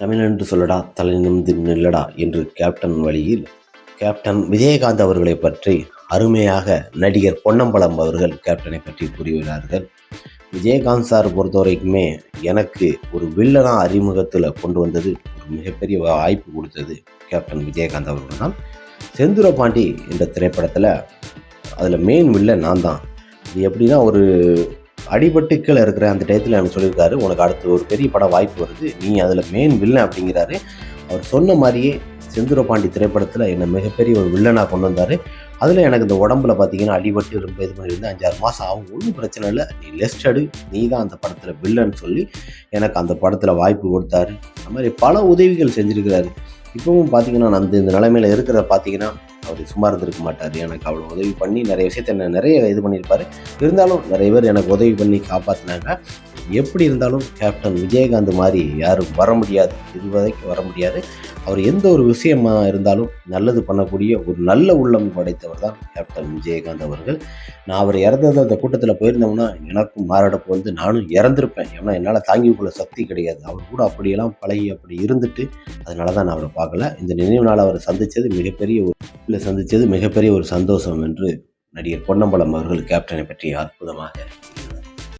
தமிழென்று சொல்லடா தலை நிமிர்ந்து நில்லடா என்று கேப்டன் வழியில் கேப்டன் விஜயகாந்த் அவர்களை பற்றி அருமையாக நடிகர் பொன்னம்பலம் அவர்கள் கேப்டனை பற்றி கூறியுள்ளார்கள். விஜயகாந்த் சார் பொறுத்த வரைக்குமே எனக்கு ஒரு வில்லனா அறிமுகத்தில் கொண்டு வந்தது, ஒரு மிகப்பெரிய வாய்ப்பு கொடுத்தது கேப்டன் விஜயகாந்த் அவர்கள் தான். செந்தூர பாண்டி என்ற திரைப்படத்தில் அதில் மெயின் வில்லன் நான் தான். இது எப்படின்னா, ஒரு அடிபட்டு கீழே இருக்கிற அந்த டயத்தில் எனக்கு சொல்லியிருக்காரு, உனக்கு அடுத்து ஒரு பெரிய படம் வாய்ப்பு வருது, நீ அதில் மெயின் வில்லன் அப்படிங்கிறாரு. அவர் சொன்ன மாதிரியே செந்தூர பாண்டி திரைப்படத்தில் என்னை மிகப்பெரிய ஒரு வில்லனாக கொண்டு வந்தார். அதில் எனக்கு இந்த உடம்புல பார்த்தீங்கன்னா அடிபட்டு ரொம்ப இது பண்ணியிருந்தேன். 5-6 மாதம் ஆகும், ஒன்றும் பிரச்சனை இல்லை, நீ லெஸ்ட் எடு, நீ தான் அந்த படத்தில் வில்லன்னு சொல்லி எனக்கு அந்த படத்தில் வாய்ப்பு கொடுத்தாரு. அந்த மாதிரி பல உதவிகள் செஞ்சுருக்கிறாரு. இப்போவும் பார்த்தீங்கன்னா நான் இந்த நிலைமையில் இருக்கிறத பார்த்தீங்கன்னா அவர் சும்மா இருந்திருக்க மாட்டார். எனக்கு அவ்வளோ உதவி பண்ணி நிறைய விஷயத்த என்ன நிறைய இது பண்ணியிருப்பார். இருந்தாலும் நிறைய பேர் எனக்கு உதவி பண்ணி காப்பாற்றினாங்க. எப்படி இருந்தாலும் கேப்டன் விஜயகாந்த் மாதிரி யாரும் வர முடியாது, இதுவரைக்கும் வர முடியாது. அவர் எந்த ஒரு விஷயமா இருந்தாலும் நல்லது பண்ணக்கூடிய ஒரு நல்ல உள்ளம் படைத்தவர் தான் கேப்டன் விஜயகாந்த் அவர்கள். நான் அவர் இறந்தது அந்த கூட்டத்தில் போயிருந்தோம்னா எனக்கும் மாரடைப்பு வந்து நானும் இறந்திருப்பேன். ஏன்னா என்னால் தாங்கிக் கொள்ள சக்தி கிடையாது. அவர் கூட அப்படியெல்லாம் பழகி அப்படி இருந்துட்டு அதனால தான் நான் அவரை பார்க்கல. இந்த நினைவு நாள் அவரை சந்தித்தது மிகப்பெரிய ஒரு சந்தோஷம் என்று நடிகர் பொன்னம்பலம் அவர்கள் கேப்டனை பற்றி அற்புதமாக